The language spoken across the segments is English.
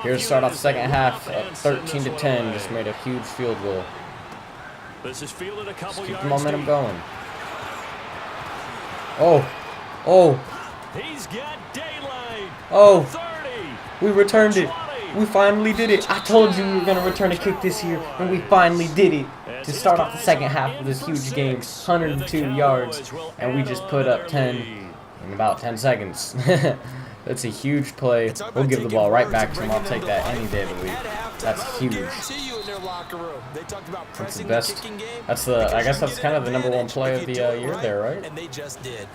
Here to start off the second half, up 13-10. Just made a huge field goal. Just keep the momentum going. Oh. We returned it. We finally did it. I told you we were going to return a kick this year, and we finally did it. To start off the second half of this huge game, 102 yards, and we just put up 10 in about 10 seconds. That's a huge play. We'll give the ball right back to him. I'll take that any day of the week. That's huge. That's the best. I guess that's kind of the #1 play of the year there, right? And they just did.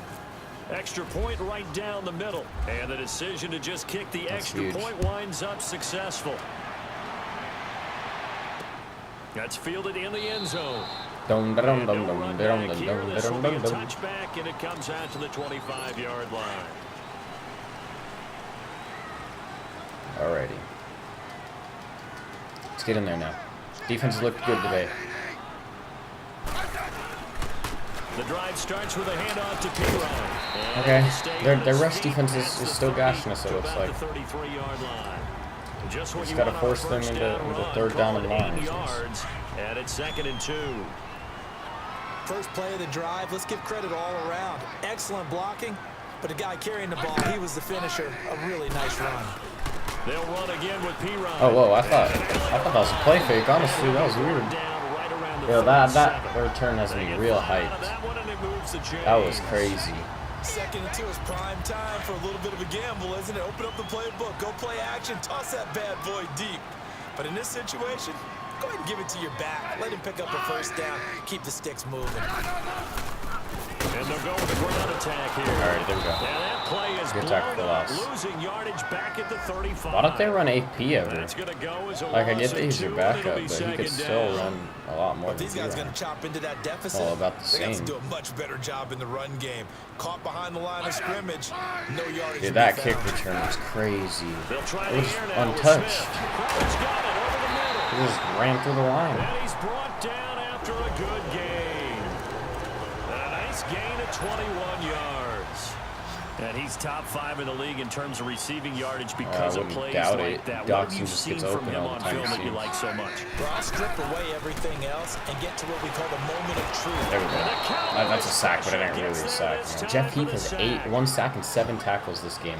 Extra point right down the middle, and the decision to just kick the extra point winds up successful. That's fielded in the end zone. Touchback, and it comes out to the 25-yard line. Alrighty. Let's get in there now. Defense looked good today. The drive starts with a handoff to Pt.2. Okay, their rush defense is still gashing us, it looks like. Just got to force them into third down and long. And it's 2nd and 2. First play of the drive, let's give credit all around. Excellent blocking, but the guy carrying the ball, he was the finisher. A really nice run. They'll run again with Pt.2. Oh, whoa, I thought that was a play fake, honestly. That was weird. Yo, that return has me real hyped. That was crazy. 2nd and 2 is prime time for a little bit of a gamble, isn't it? Open up the playbook, go play action, toss that bad boy deep. But in this situation, go ahead and give it to your back. Let him pick up a first down. Keep the sticks moving. And they'll go with the ground attack here. All right, there we go. And that play is good tackle for loss. Losing yardage back at the 35. Why don't they run AP ever? Go like, I get that he's your backup, but he could still run a lot more than these guys going to chop into that deficit. All about the same. They got to do a much better job in the run game. Caught behind the line of scrimmage. No yardage. Dude, that kick return was crazy. It was untouched. He just ran through the line. And he's brought down after a good game. A nice gain of 21 yards. And he's top 5 in the league in terms of receiving yardage because of plays like that. What have you seen from him on film that you like so much? Well, I'll strip away everything else and get to what we call the moment of truth. There we go. That's a sack, but it ain't really a sack. Jeff Heath has 1 sack and 7 tackles this game.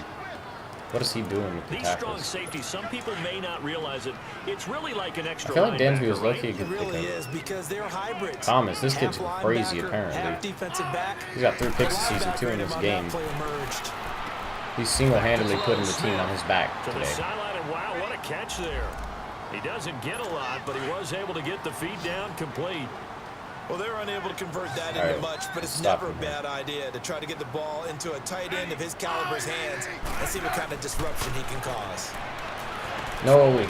What is he doing with the These tackles? strong safeties, some people may not realize it. It's really like an extra. I feel like Dansby was lucky It really is because they're hybrids. Thomas, this kid's crazy apparently. He's got 3 picks this season, 2 in this game. He's single-handedly putting the team on his back today. Wow, what a catch there. He doesn't get a lot, but he was able to get the feed down complete. Well, they're unable to convert that into much, but it's never a bad idea to try to get the ball into a tight end of his caliber's hands and see what kind of disruption he can cause. No, that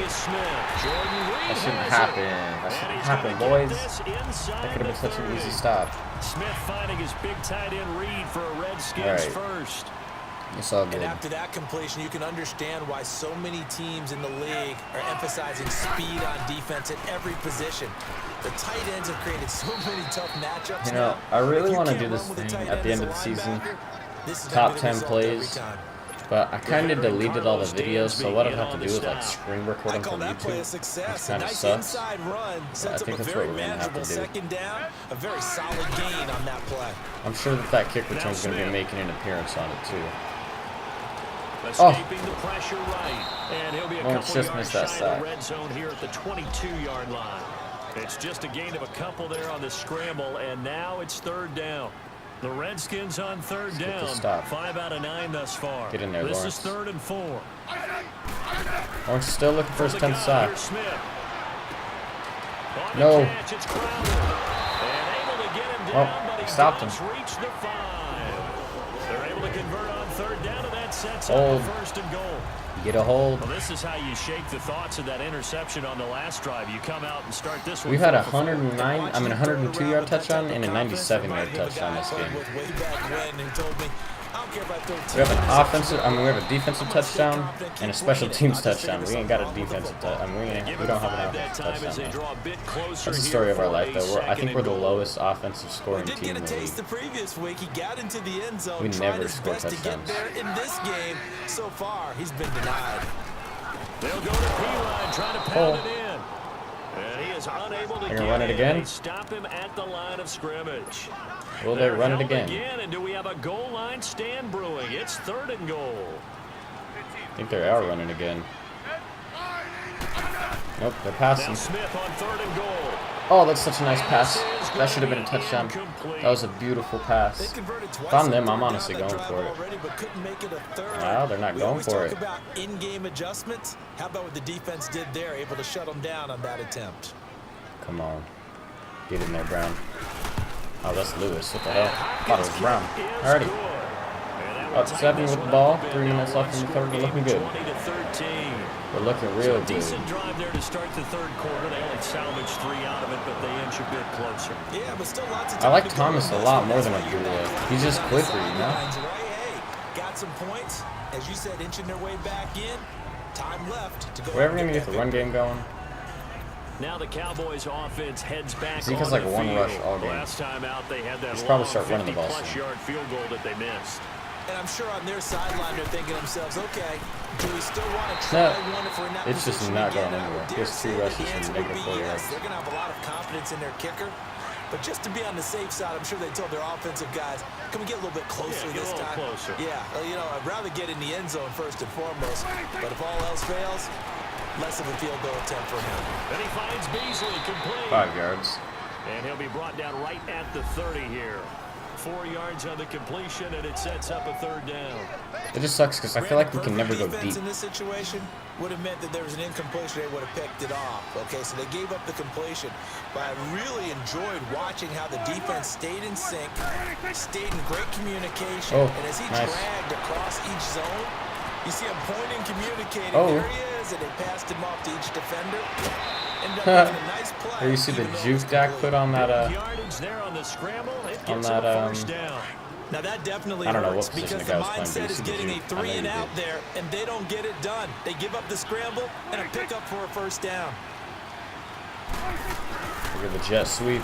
shouldn't happen. That shouldn't happen, boys. That could have been such an easy stop. Smith finding his big tight end read for a Redskins first. It's all good. And after that completion, you can understand why so many teams in the league are emphasizing speed on defense at every position. The tight ends have created so many tough matchups. You know, I really want to do this thing at the end of the season, top 10 plays, but I kind of deleted all the videos, so what I'll have to do is like screen record them from YouTube, which kind of sucks. But I think that's what we're going to have to do. A very solid gain on that play. I'm sure that kick return is going to be making an appearance on it too. Escaping the pressure right, and he'll be a couple just yards missed that shy of the red zone here at the 22-yard line. It's just a gain of a couple there on the scramble, and now it's 3rd down. The Redskins on 3rd down. 5 out of 9 thus far. Get in there, This Lawrence. is 3rd and 4. Lawrence still looking for his 10th sack. No. Oh, stopped him. They're able to convert on 3rd down, and that sets up Hold. the 1st and goal. Get a hold. Well, this is how you shake the thoughts of that interception on the last drive. You come out and start this one. We've had a 102-yard touchdown and a 97-yard touchdown this game. We have an offensive, we have a defensive touchdown and a special teams touchdown. We ain't got a defensive touchdown. We don't have an offensive touchdown now. That's the story of our life, though. I think we're the lowest offensive scoring team in the league. We never score touchdowns. In this game, so far, he's been denied. They'll go to P-line, trying to pound it in. And he is unable to run it again. Stop him at the line of scrimmage. Will they run it again? And do we have a goal line stand brewing? It's 3rd and goal. I think they are running again. Nope, they're passing. Smith on 3rd and goal. Oh, that's such a nice pass. That should have been a touchdown. That was a beautiful pass. If I'm them, I'm honestly going for it. Wow, they're not going for it. About in-game adjustments. How about what the defense did there, able to shut them down on that attempt? Come on. Get in there, Brown. Oh, that's Lewis. What the hell? I thought it was Brown. Alrighty. Up 7 with the ball. 3 minutes left in the 3rd. We're looking good. We're looking real good. Decent drive there to start the 3rd quarter. They only salvaged 3 out of it, but they inch a bit closer. Yeah, but still lots of I like Thomas a lot more than Abdullah. He's just quicker, you know? Got some points. As you said, inching their way back in. Time left to go. We're ever going to get the run game going? Now the Cowboys offense heads back. He has like one rush all game. Last time out, they had that probably start running the ball 50-plus-yard field goal that they missed. And I'm sure on their sideline they're thinking to themselves, okay, do we still want to try one if we're in that it's just not going anywhere. Just 2 rushes and negative 4 yards. They're going to have a lot of confidence in their kicker. But just to be on the safe side, I'm sure they told their offensive guys, can we get a little bit closer this time? Closer. Yeah, well, you know, I'd rather get in the end zone first and foremost. But if all else fails, less of a field goal attempt for him. Then he finds Beasley complete. 5 yards. And he'll be brought down right at the 30 here. 4 yards on the completion, and it sets up a 3rd down. It just sucks because I feel like we can never go deep. In this situation would have meant that there was an incompletion. They would have picked it off. Okay, so they gave up the completion. But I really enjoyed watching how the defense stayed in sync, stayed in great communication, and as he dragged across each zone, you see him pointing, communicating. There he is, and they passed him off to each defender. There you see the juke Dak put on that now that definitely I don't know hurts what position because the the guy was playing, mindset is getting a 3 and out did. there, and they don't get it done. They give up the scramble and a pickup for a 1st down. Look at the jet sweep.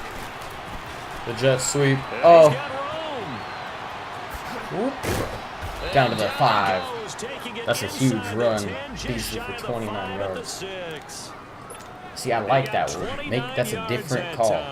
The jet sweep. Oh. Whoop. Down to the 5. That's a huge run. Beasley for 29 yards. See, I like that one. That's a different call.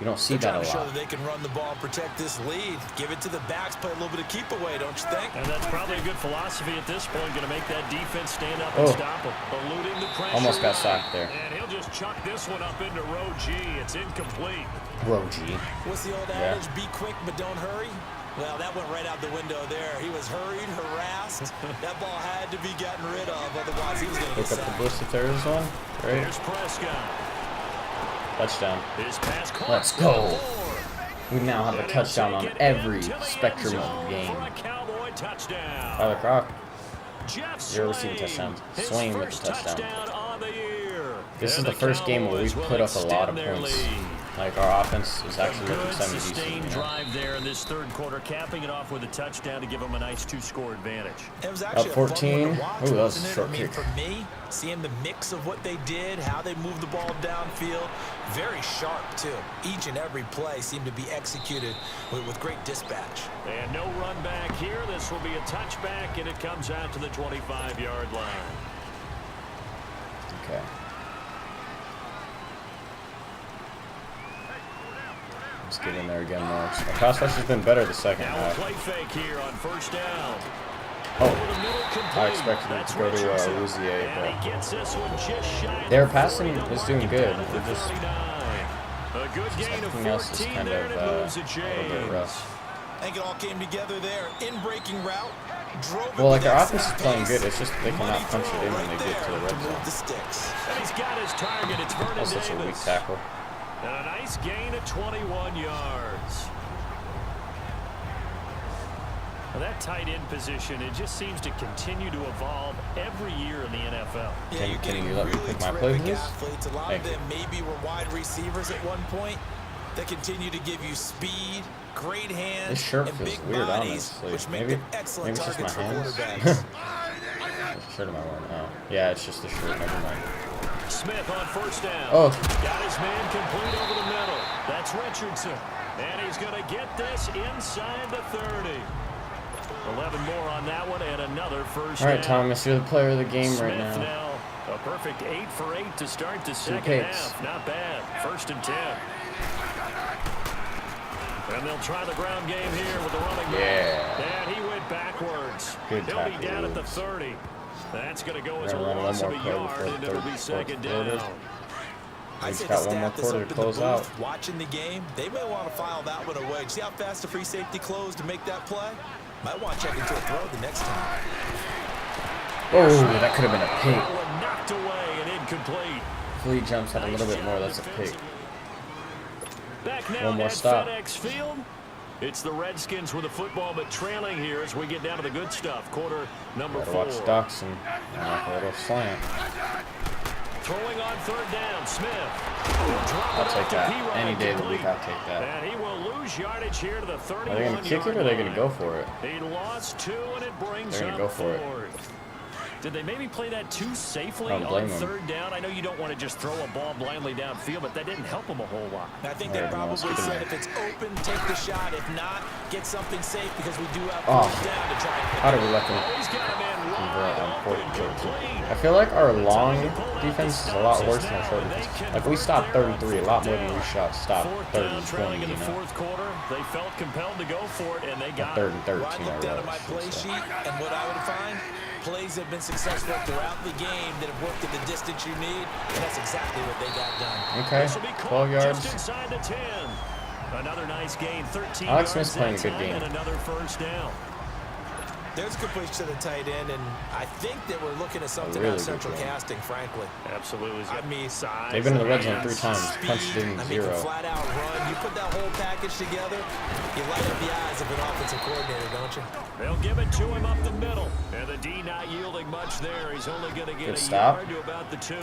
You don't see that a lot. Show that they can run the ball and protect this lead. Give it to the backs, play a little bit of keep away, don't you think? And that's probably a good philosophy at this point. Going to make that defense stand up and stop him. Eluding the pressure. Almost got sacked there. And he'll just chuck this one up into row G. It's incomplete. Row G. What's the old adage? Be quick, but don't hurry. Well, that went right out the window there. He was hurried, harassed. That ball had to be gotten rid of, otherwise he was going to get sacked. Look up the blitz if there is one. Right. Here's Prescott. Touchdown. Let's go. We now have a touchdown on every spectrum of the game. Tyler Croc. You're receiving touchdowns. Swain with the touchdown. This is the first game where we put up a lot of points. Like, our offense is actually looking semi-decent. Drive there in this 3rd quarter, capping it off with a touchdown to give them a nice 2-score advantage. Up 14. Ooh, that was a short kick. For me, seeing the mix of what they did, how they moved the ball downfield, very sharp too. Each and every play seemed to be executed with great dispatch. And no run back here. This will be a touchback, and it comes out to the 25-yard line. Okay. Let's get in there again, Marks. Our pass rush has been better the second half. Play fake here on 1st down. Oh, I expected it to go to Dqzzi, but their passing is doing good. They're just something else is kind of a little bit rough. I think it all came together there. In breaking route. Well, like, our offense is playing good. It's just they cannot punch it in when they get to the red zone. That's such a weak tackle. And a nice gain of 21 yards. Well, that tight end position, it just seems to continue to evolve every year in the NFL. Yeah, can you let me pick my play, please? A lot of them maybe were wide receivers at one point. They continue to give you speed, great hands, this shirt and feels big weird, bodies, honestly. which make Maybe them excellent it's just my targets for hands. quarterbacks. What shirt am I wearing? Oh, yeah, it's just the shirt. Never mind. Smith on 1st down. Oh. Got his man complete over the middle. That's Richardson. And he's going to get this inside the 30. 11 more on that one and another 1st down. All right, Thomas, you're the player of the game Smith right now. now A perfect 8 for 8 to start the second half. Not bad. 1st and 10. And they'll try the ground game here with the running back. And he went backwards. He'll be down at the 30. That's going to go as a loss of a yard, and it'll be 2nd down. I said the staff that's up in the booth watching the game, they may want to file that one away. See how fast the free safety closed to make that play? Might want to check into a throw the next time. Oh, that could have been a pick. Knocked away and incomplete. If he jumps out a little bit more, that's a pick. Back now One more at stop. FedEx Field. It's the Redskins with the football, but trailing here as we get down to the good stuff. Quarter number 4. Watch Dqzzi knock a little slant. Throwing on 3rd down, Smith. I'll take that. Any day of the week, I'll take that. And he will lose yardage here to the 31. Are they going to kick it or are they going to go for it? He lost 2, and it brings They're going to go for it. Did they maybe play that too safely on 3rd down? I know you don't want to just throw a ball blindly downfield, but that didn't help them a whole lot. I think they probably said if it's open, take the shot. If not, get something safe because we do have 4th down to try and pick. How did we let them convert on 4th? I feel like our long defense is a lot worse than our short defense. Like we stopped 33 a lot more than we stopped 30 and 20, in the you know. 4th quarter, they felt compelled to go for it, and they got 3rd and 13. I looked down at my play sheet, and what I would find, plays have been successful throughout the game that have worked at the distance you need, and that's exactly what they got done. Okay, 12 yards. Just inside the 10. Another nice gain, 13 Alex yards Smith's playing a good game. And another 1st down. There's a good push to the tight end, and I think that we're looking at something really on central casting, frankly. Absolutely. I mean, size. They've been in the red zone 3 times. Punched in 0. Flat out run. You put that whole package together, you light up the eyes of an offensive coordinator, don't you? They'll give it to him up the middle, and the D not yielding much there. He's only going to get a yard to about the 2.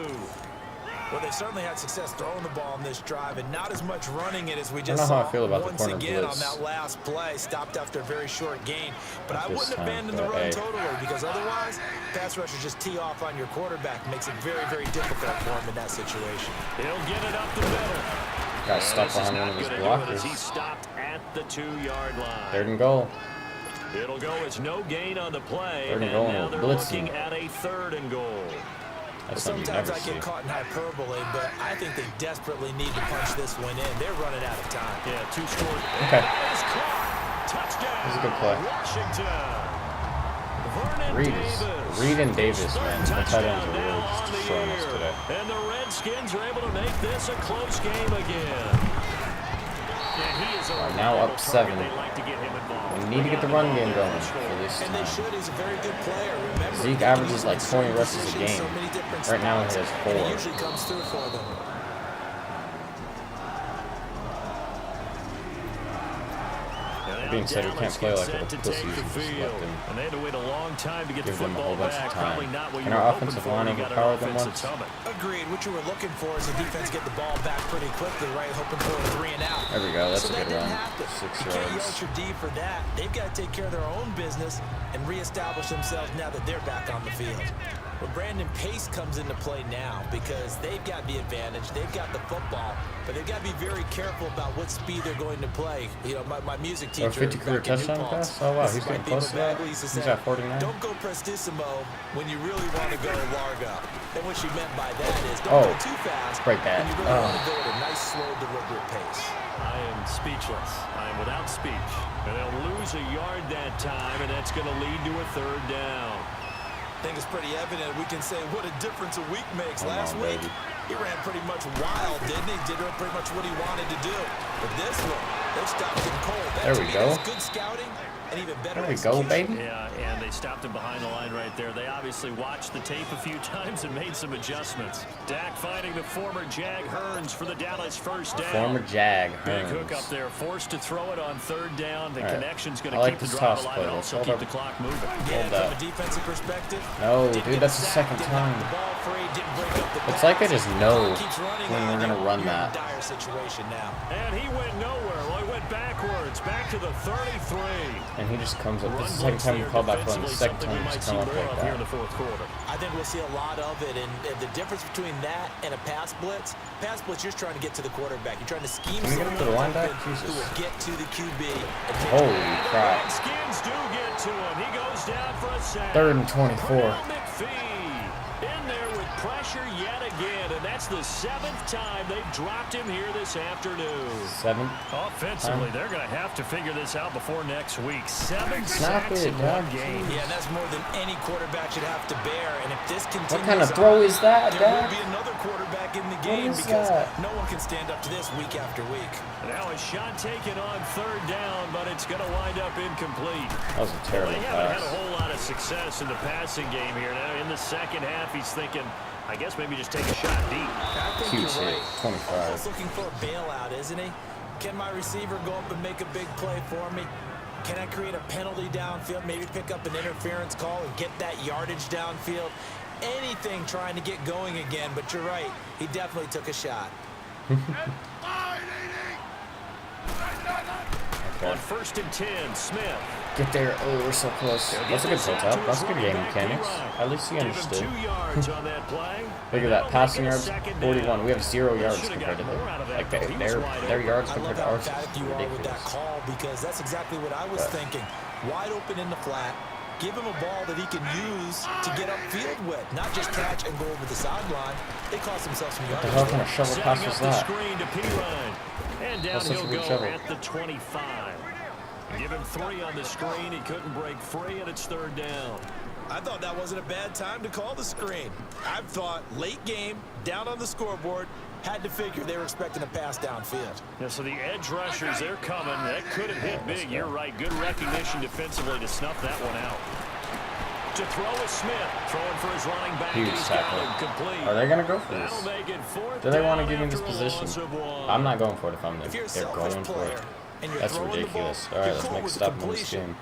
Well, they certainly had success throwing the ball in this drive, and not as much running it as we I just don't know how saw I feel about once the corner again blitz. on that last play. Stopped after a very short gain, but I wouldn't time, abandon the run totally because otherwise, pass rushers just tee off on your quarterback. Makes it very, very difficult for him in that situation. He'll get it up the middle. Got stuck behind one of his blockers. He stopped at the 2-yard line. 3rd and goal. It'll go as no gain on the play, 3rd and and goal. now they're Blitzing. looking at a 3rd and goal. Sometimes I get caught in hyperbole, but I think they desperately need to punch this one in. They're running out of time. Yeah, 2 scored. Okay. Touchdown. This is a good play. Washington. Reed and Davis, man. The tight ends are really just destroying us today. And the Redskins are able to make this a close game again. Now up 7. We need to get the run game going for this time. He's a very good player. Remember, Zeke averages like 20 rushes a game. Right now he has 4. He usually comes through for them. Being said, we can't play like a pussy. And they had to wait a long time to get the Give them a whole football bunch of back. time. Probably not what Can you were our hoping offensive for. line You got an overpower them offensive once? summit. Agreed. What you were looking for is the defense get the ball back pretty quickly, right? Hoping for a 3 and out. There we go. That's so a good run. 6 you can't yell yards. at your D for that. They've got to take care of their own business and reestablish themselves now that they're back on the field. But Brandon Pace comes into play now because they've got the advantage. They've got the football, but they've got to be very careful about what speed they're going to play. You know, my music teacher. 50 career touchdown pass? Oh, wow. He's getting close to that. He's at 49. Don't go prestissimo when you really want to go largo. And what she meant by that is don't go too fast. Break that. And you really want to go at a nice, slow, deliberate pace. I am speechless. I am without speech. And they'll lose a yard that time, and that's going to lead to a 3rd down. I think it's pretty evident we can say what a difference a week makes. Last week, he ran pretty much wild, didn't he? Did pretty much what he wanted to do. But this one, they stopped him cold. There we go. Good scouting and even better There we go, baby. Yeah, and they stopped him behind the line right there. They obviously watched the tape a few times and made some adjustments. Dak finding the former Jag Hearns for the Dallas 1st down. Former Jag Big Hearns. hook up there, forced to throw it on 3rd down. The connection's going to keep the drive toss alive play. and also keep the clock moving. Yeah, from a defensive perspective. No, dude, that's the 2nd time. It's like I just know when we're going to run that. Situation now. And he went nowhere. Well, he went backwards, back to the 33. And he just comes up. This is the 2nd time we called that play, and the 2nd time he just come up like Here in the that. 4th quarter. I think we'll see a lot of it, and the difference between that and a pass blitz, you're just trying to get to the quarterback. You're trying to scheme Can we get him to the linebacker? who Jesus. will get to the QB. Holy crap. Redskins do get to him. He goes down for a sack. 3rd and 24. McPhee in there with pressure. pressure yet again, and that's the 7th time they've dropped him here this afternoon. 7. Offensively, they're going to have to figure this out before next week. 7 Snap sacks it, in Dad. one game. Yeah, that's more than any quarterback should have to bear. And if this continues, What kind of throw is that, there Dad? will be another quarterback in the game because no one can stand up to this week after week. Now a shot taken on 3rd down, but it's going to wind up incomplete. That was a terrible They haven't pass. had a whole lot of success in the passing game here. Now in the second half, he's thinking, I guess maybe just take a shot deep. I think Huge you're hit, right. 25. Almost looking for a bailout, isn't he? Can my receiver go up and make a big play for me? Can I create a penalty downfield, maybe pick up an interference call and get that yardage downfield? Anything trying to get going again, but you're right. He definitely took a shot. On 1st and 10, Smith. Get there. Oh, we're so close. That's a good tilt up. That's good game mechanics. At least he understood. 2 yards on that play. Look at that. Passing yards, 41. We have 0 yards compared to them. Like, their yards compared to ours is You are with that ridiculous. call because that's exactly what I was thinking. Wide open in the flat. Give him a ball that he can use to get upfield with, not just catch and go over the sideline. They cost themselves some What the yards. hell kind of shovel pass was that? And down That's such a he'll weird go shovel. at the 25. Give him 3 on the screen. He couldn't break free, and it's 3rd down. I thought that wasn't a bad time to call the screen. I thought late game, down on the scoreboard, had to figure they were expecting a pass downfield. Yeah, so the edge rushers, they're coming. That could have hit big. You're right. Good recognition defensively to snuff that one out. To throw is Smith. Throwing for his running back. Huge He's tackle. got him complete. Are they going to go for this? That'll make it 4th Do they want to down give me this after a position? loss of 1. I'm not going for it if I'm them. If you're a They're selfish going for player it. and you're That's throwing the ridiculous. ball, All right, you're let's cool make a with the stop on this completion. game.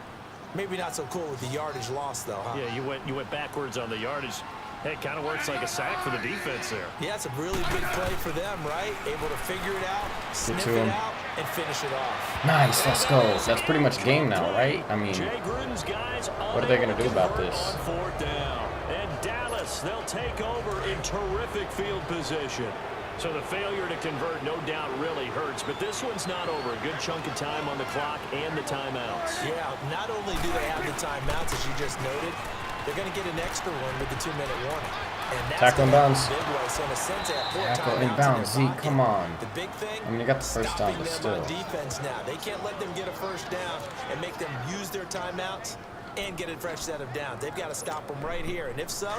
Maybe not so cool with the yardage loss, though, huh? Yeah, you went backwards on the yardage. Hey, it kind of works like a sack for the defense there. Yeah, it's a really big play for them, right? Able to figure it out, sniff to it him. out, and finish it off. Nice, let's go. That's pretty much game now, right? I mean, Jay Gruden's guys what are they going to do about this? on 4th down. And Dallas, they'll take over in terrific field position. So the failure to convert no doubt really hurts, but this one's not over. A good chunk of time on the clock and the timeouts. Yeah, not only do they have the timeouts, as you just noted, they're going to get an extra one with the 2-minute warning. And that's Tackle in bounds. big way. So in a sense, they have 4 Tackle in timeouts bounds. their Zeke, pocket. come on. The big thing, I mean, you got the first down, stopping but them still. on defense now. They can't let them get a first down and make them use their timeouts and get a fresh set of downs. They've got to stop them right here. And if so,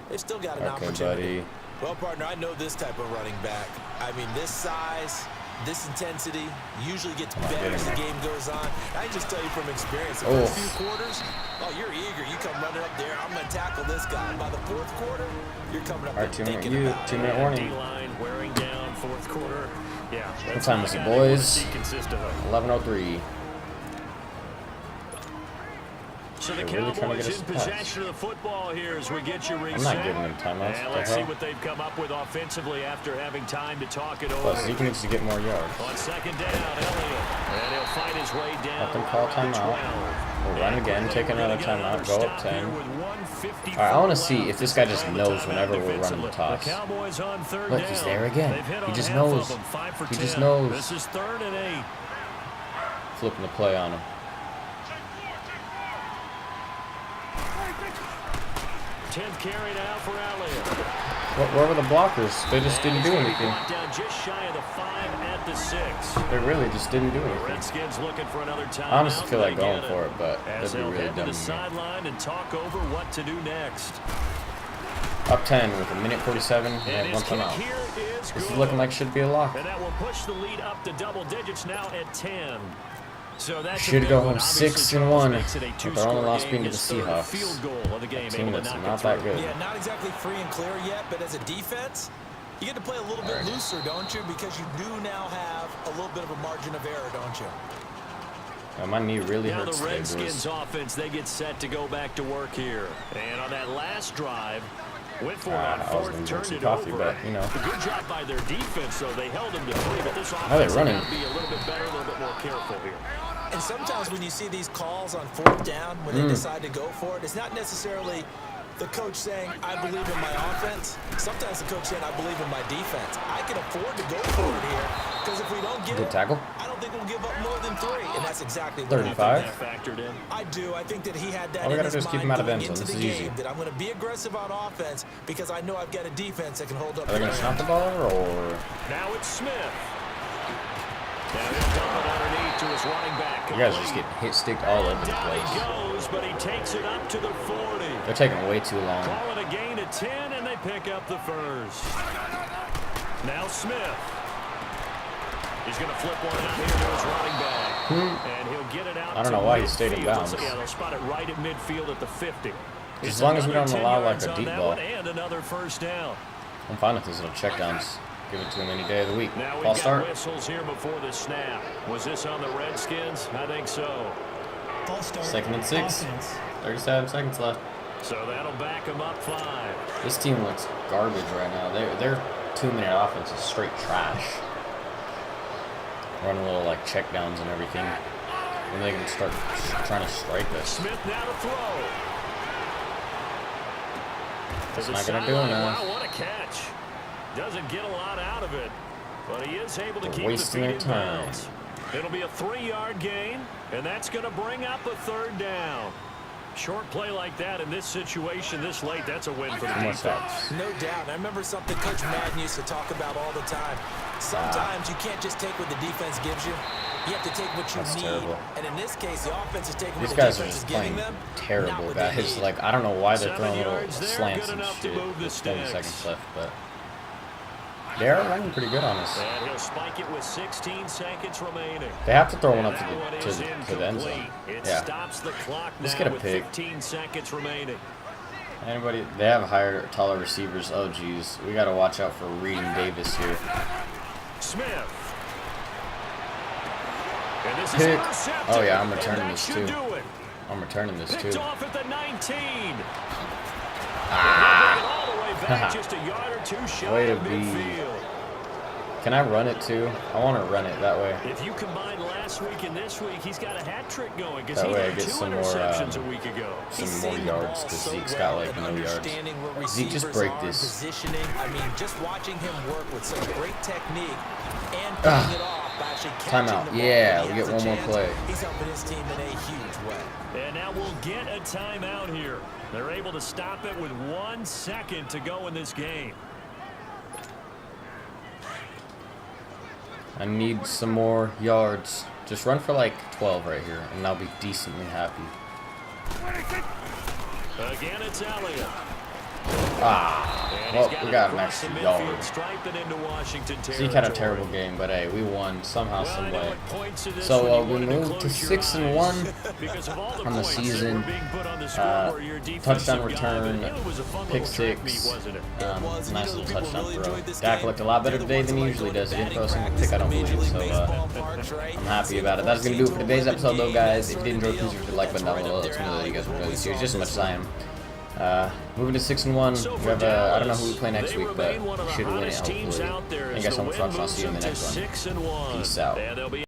they've still got an Okay, opportunity. buddy. Well, partner, I know this type of running back. I mean, this size, this intensity usually gets better as the game goes on. I can just tell you from experience, the first few quarters, oh, you're eager. You come running up there, I'm going to tackle this guy. By the 4th quarter, you're coming up All right, there thinking about it. 2-minute warning. D-line wearing down 4th quarter. Yeah. What time is it, boys? 11:03. So the They're really trying to Cowboys get us in to pass. possession of the football here as we get you reset. I'm not giving them timeouts. And What let's the see hell? what they've come up with offensively after having time to talk it over. Plus, Zeke needs to get more yards. On 2nd down, Elliott. And he'll fight his way down. Let them call around the timeout. 12. We'll run again, take another timeout, go up 10. All right, I wanna see if this guy just knows whenever we're running the toss. Cowboys on 3rd Look, down. he's there again. They've hit He on just half of knows. them, 5 for He 10. just knows. This is 3rd and 8. Flipping the play on him. 10th carry now for Elliott. Where were the blockers? They just didn't do anything. Down just shy of the 5 at the 6. They really just didn't do The anything. Redskins looking for another time. I honestly feel like going for it, but as that'd be they'll really head to dumb the of me. sideline and talk over what to do next. Up 10 with a minute 47 And and his one kick timeout. here is This is good. looking like should be a lock. And that will push the lead up to double digits now at 10. So that's Should go home 6-1 with their only loss being to the Seahawks. Field goal of the game, A team able to that's knock not it that through. good. Yeah, not exactly free and clear yet, but as a defense, you get to play a little bit looser, don't you? Because you do now have a little bit of a margin of error, don't you? My knee really Now hurts the today, Redskins boys. offense, they get set to go back to work here. And on that last drive, went for it on I was 4th, gonna drink turned some it coffee, over. but, you know. A good job by their defense, though. They held them to 3, but this How they offense running? got to be a little bit better, a little bit more careful here. And sometimes when you see these calls on 4th down, when they decide to go for it, it's not necessarily the coach saying, I believe in my offense. Sometimes the coach saying, I believe in my defense. I can afford to go for it here because if we don't get Good it, tackle. I don't don't think we'll give up more than 3, and that's exactly what 35. factored in. I do. I think that he had that All we in gotta his do is keep him mind out of going end zone. into This the is easy. game, that I'm going to be aggressive on offense because I know I've got a defense that can hold up. Are they going to snap the ball or? Now it's Smith. Now he'll dump it underneath to his running back. You guys are just getting hit sticked all over the Down place. he goes, but he takes it up to the 40. They're taking way too long. Call it a gain of 10, and they pick up the first. Now Smith. He's going to flip one out here to his running back. And he'll get it out. I don't know why he stayed in bounds. Yeah, they'll spot it right at midfield at the 50. As long as we don't allow like a deep ball. And another first down. I'm fine with these little checkdowns. Give it to him any day of the week. Now Ball we've start. got whistles here before the snap. Was this on the Redskins? I think so. 2nd and 6. 37 seconds left. So that'll back him up 5. This team looks garbage right now. Their 2-minute offense is straight trash. Run a little like checkdowns and everything. When they can start trying to strike us. Smith now to throw. It's not gonna do enough. Wow, what a catch! Doesn't get a lot out of it, but he is able to keep wasting the their feet in time. bounds. It'll be a 3-yard gain, and that's going to bring up a 3rd down. Short play like that in this situation this late, that's a win for the defense. No doubt. And I remember something Coach Madden used to talk about all the time. Sometimes you can't just take what the defense gives you. You have to take what you need. Terrible. And in this case, the offense is taking These what the guys are defense is just giving playing them. terrible, guys. Like, I don't know why they're 7 throwing little yards there, slants good and enough to shit move the with 30 sticks. seconds left, but they are running pretty good on us. And he'll spike it with 16 seconds remaining. They have to throw one up And that one to is the end incomplete. zone. It Yeah. stops the clock Just now get a with pick. 15 seconds remaining. Anybody? They have higher, taller receivers. Oh, geez. We got to watch out for Reed and Davis here. Smith. And this is Pick. intercepted, Oh, yeah, I'm and returning that this, should too. do it. I'm returning this, Picked too. off at the 19. Ah! All the way back, just a yard or 2 shy Way to of be. midfield. Can I run it, too? I want to run it that way. If you combine last week and this week, he's got a hat trick going because That he way I had get 2 some more, interceptions a week ago. Some more yards because Zeke's got like no yards. Zeke, just break this. Positioning. I mean, just watching him work with such great technique and putting it off by actually catching Timeout. the ball Yeah, when we he has get a one more chance. play. He's helping his team in a huge way. And now we'll get a timeout here. They're able to stop it with 1 second to go in this game. I need some more yards. Just run for like 12 right here, and I'll be decently happy. Again, it's Elliott. Ah, And well, he's we got an across the extra midfield, yard. striped it into Washington Zeke had a territory. terrible game, but hey, we won somehow, Well, I some know way. it points to this So when you we wanted to moved to close your 6-1 eyes. Because of all the on the points that season. were being put on the scoreboard, your defensive Touchdown guy, return, but it was a fun pick little track meet, 6. wasn't it? Nice little touchdown throw. Dak looked a lot better today than he usually does. He didn't throw a single pick, I don't believe, so I'm happy about it. That's going to do it for today's episode, though, guys. If you did enjoy, please hit the like button down below. Let me know that you guys enjoyed this series just as much as I am. Moving to 6-1. We have I don't know who we play next week, but we should win it, hopefully. Thank you guys so much for watching. I'll see you in the next one. Peace out.